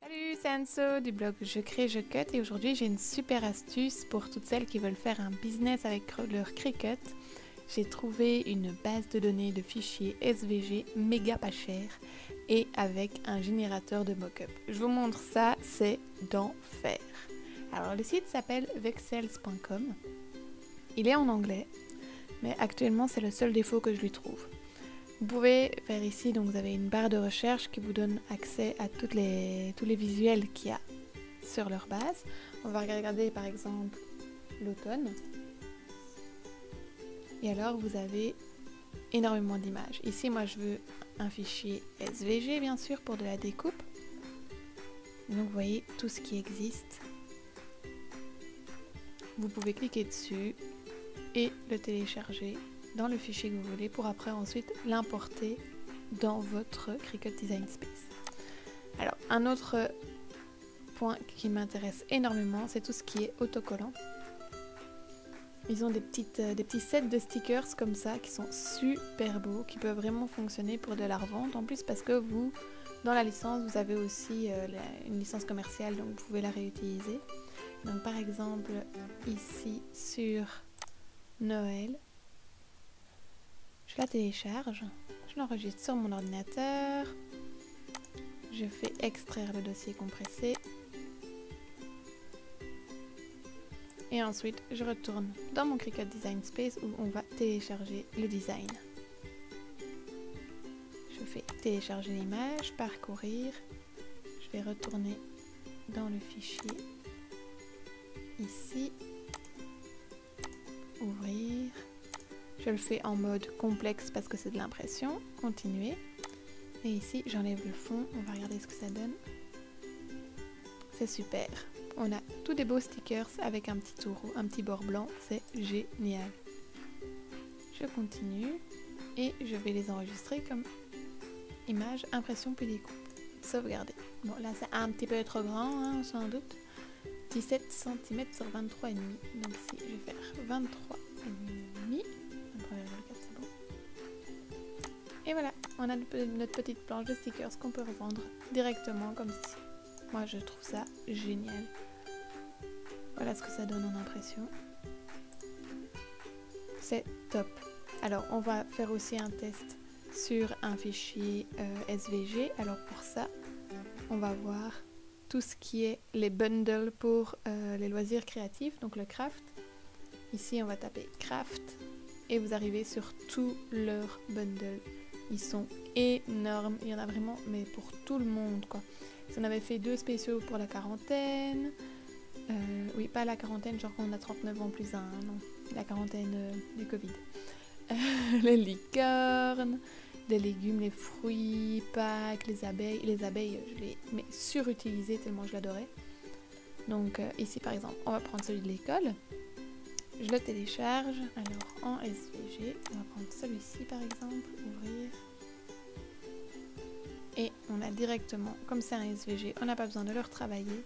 Salut, c'est Anso du blog Je crée, je cut et aujourd'hui j'ai une super astuce pour toutes celles qui veulent faire un business avec leur Cricut. J'ai trouvé une base de données de fichiers SVG méga pas cher et avec un générateur de mock-up. Je vous montre ça, c'est d'enfer. Alors le site s'appelle vexels.com. Il est en anglais, mais actuellement c'est le seul défaut que je lui trouve. Vous pouvez faire ici, donc vous avez une barre de recherche qui vous donne accès à tous les visuels qu'il y a sur leur base. On va regarder par exemple l'automne. Et alors vous avez énormément d'images. Ici moi je veux un fichier SVG bien sûr pour de la découpe. Donc vous voyez tout ce qui existe. Vous pouvez cliquer dessus et le télécharger dans le fichier que vous voulez pour après ensuite l'importer dans votre Cricut Design Space. Alors un autre point qui m'intéresse énormément, c'est tout ce qui est autocollant. Ils ont des petits sets de stickers comme ça qui sont super beaux, qui peuvent vraiment fonctionner pour de la revente. En plus parce que vous, dans la licence, vous avez aussi une licence commerciale, donc vous pouvez la réutiliser. Donc par exemple ici sur Noël, je la télécharge, je l'enregistre sur mon ordinateur, je fais extraire le dossier compressé et ensuite je retourne dans mon Cricut Design Space où on va télécharger le design. Je fais télécharger l'image, parcourir, je vais retourner dans le fichier, ici, ouvrir. Je le fais en mode complexe parce que c'est de l'impression. Continuer. Et ici, j'enlève le fond. On va regarder ce que ça donne. C'est super. On a tous des beaux stickers avec un petit taureau, un petit bord blanc. C'est génial. Je continue. Et je vais les enregistrer comme image, impression puis découpe. Sauvegarder. Bon, là, c'est un petit peu trop grand, hein, sans doute. 17 cm sur 23,5. Donc ici, je vais faire 23,5. Et voilà, on a notre petite planche de stickers qu'on peut revendre directement comme ceci. Moi je trouve ça génial. Voilà ce que ça donne en impression. C'est top. Alors on va faire aussi un test sur un fichier SVG. Alors pour ça, on va voir tout ce qui est les bundles pour les loisirs créatifs, donc le craft. Ici on va taper craft et vous arrivez sur tous leurs bundles. Ils sont énormes, il y en a vraiment, mais pour tout le monde quoi. On avait fait 2 spéciaux pour la quarantaine, oui pas la quarantaine, genre quand on a 39 ans plus 1, non, la quarantaine du Covid. Les licornes, les légumes, les fruits, Pâques, les abeilles, je les surutilisés tellement je l'adorais. Donc ici par exemple, on va prendre celui de l'école. Je le télécharge, alors en SVG, on va prendre celui-ci par exemple, ouvrir. Et on a directement, comme c'est un SVG, on n'a pas besoin de le retravailler.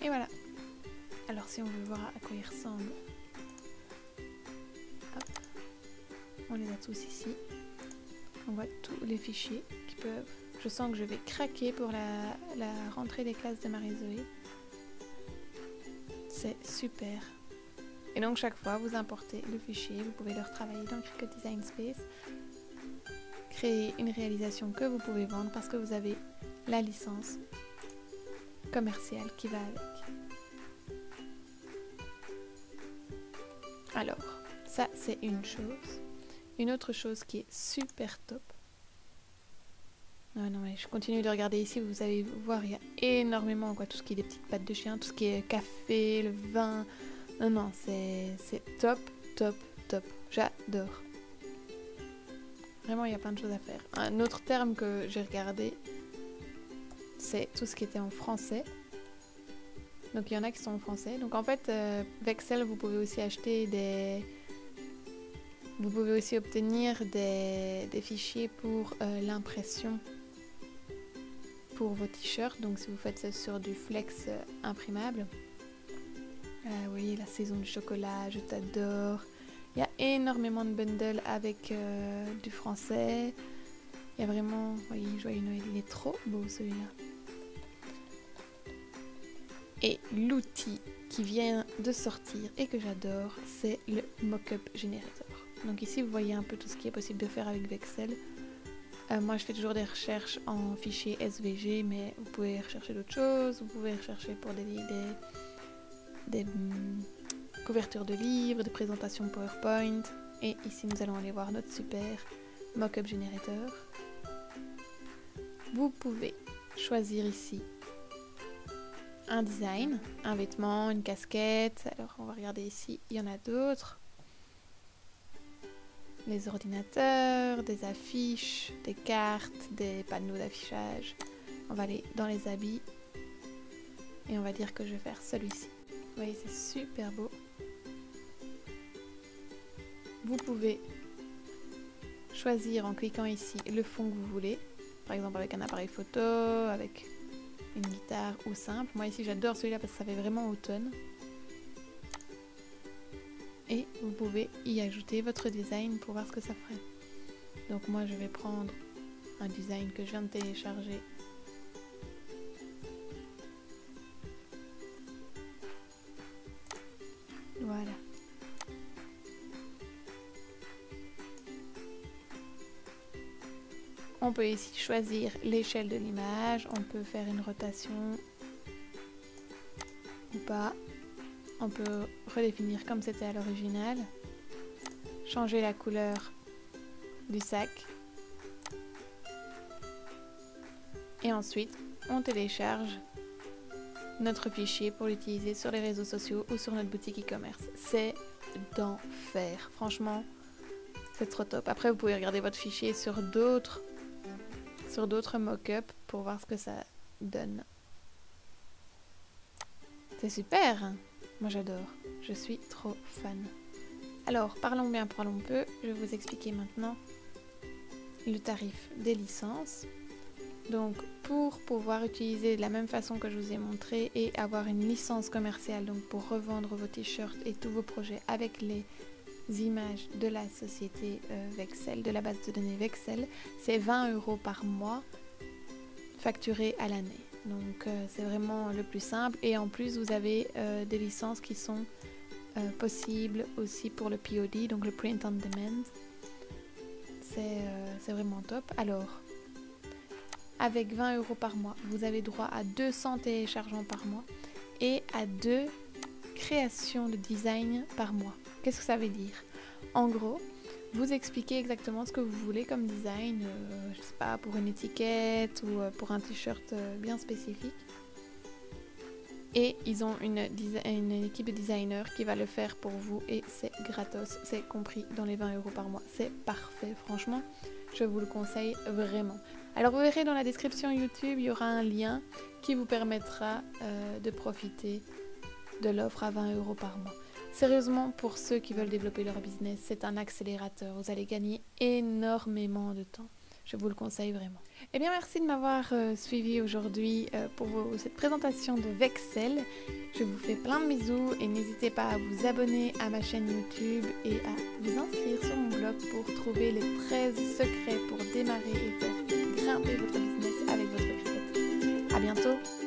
Et voilà. Alors si on veut voir à quoi il ressemble, hop, on les a tous ici. On voit tous les fichiers qui peuvent... Je sens que je vais craquer pour la rentrée des classes de Marie-Zoé. C'est super. Et donc chaque fois vous importez le fichier, vous pouvez le retravailler dans Cricut Design Space, créer une réalisation que vous pouvez vendre parce que vous avez la licence commerciale qui va avec. Alors, ça c'est une chose. Une autre chose qui est super top. Non mais je continue de regarder ici, vous allez voir, il y a énormément quoi, tout ce qui est des petites pattes de chien, tout ce qui est café, le vin. Non, c'est top, top, top. J'adore. Vraiment, il y a plein de choses à faire. Un autre terme que j'ai regardé, c'est tout ce qui était en français. Donc, il y en a qui sont en français. Donc, en fait, Vexel, vous pouvez aussi acheter des... Vous pouvez aussi obtenir des fichiers pour l'impression pour vos t-shirts. Donc, si vous faites ça sur du flex imprimable. Vous voyez, la saison du chocolat, je t'adore. Il y a énormément de bundles avec du français. Il y a vraiment, vous voyez, Joyeux Noël, il est trop beau celui-là. Et l'outil qui vient de sortir et que j'adore, c'est le Mockup Generator. Donc ici, vous voyez un peu tout ce qui est possible de faire avec Vexcel. Moi, je fais toujours des recherches en fichier SVG, mais vous pouvez rechercher d'autres choses. Vous pouvez rechercher pour des couvertures de livres, des présentations PowerPoint. Et ici, nous allons aller voir notre super Mockup Generator. Vous pouvez choisir ici un design, un vêtement, une casquette. Alors, on va regarder ici, il y en a d'autres. Les ordinateurs, des affiches, des cartes, des panneaux d'affichage. On va aller dans les habits et on va dire que je vais faire celui-ci. Vous voyez, c'est super beau. Vous pouvez choisir en cliquant ici le fond que vous voulez. Par exemple avec un appareil photo, avec une guitare ou simple. Moi ici j'adore celui-là parce que ça fait vraiment automne. Et vous pouvez y ajouter votre design pour voir ce que ça ferait. Donc moi je vais prendre un design que je viens de télécharger. Voilà. On peut ici choisir l'échelle de l'image, on peut faire une rotation ou pas. On peut redéfinir comme c'était à l'original, changer la couleur du sac et ensuite on télécharge notre fichier pour l'utiliser sur les réseaux sociaux ou sur notre boutique e-commerce. C'est d'enfer, franchement c'est trop top. Après vous pouvez regarder votre fichier sur d'autres mock-up pour voir ce que ça donne. C'est super, hein. Moi j'adore, je suis trop fan. Alors parlons bien, parlons peu, je vais vous expliquer maintenant le tarif des licences. Donc pour pouvoir utiliser de la même façon que je vous ai montré et avoir une licence commerciale, donc pour revendre vos t-shirts et tous vos projets avec les images de la société Vexcel, de la base de données Vexcel, c'est 20 € par mois facturé à l'année. Donc c'est vraiment le plus simple et en plus vous avez des licences qui sont possibles aussi pour le POD, donc le Print on Demand. C'est vraiment top. Alors avec 20 € par mois, vous avez droit à 200 téléchargements par mois et à 2 créations de design par mois. Qu'est-ce que ça veut dire? En gros, vous expliquez exactement ce que vous voulez comme design, je sais pas, pour une étiquette ou pour un t-shirt bien spécifique. Et ils ont une équipe de designers qui va le faire pour vous et c'est gratos, c'est compris dans les 20 € par mois. C'est parfait, franchement, je vous le conseille vraiment. Alors vous verrez dans la description YouTube, il y aura un lien qui vous permettra de profiter de l'offre à 20 € par mois. Sérieusement, pour ceux qui veulent développer leur business, c'est un accélérateur. Vous allez gagner énormément de temps. Je vous le conseille vraiment. Eh bien, merci de m'avoir suivi aujourd'hui pour cette présentation de Vexcel. Je vous fais plein de bisous et n'hésitez pas à vous abonner à ma chaîne YouTube et à vous inscrire sur mon blog pour trouver les 13 secrets pour démarrer et faire grimper votre business avec votre créativité. À bientôt!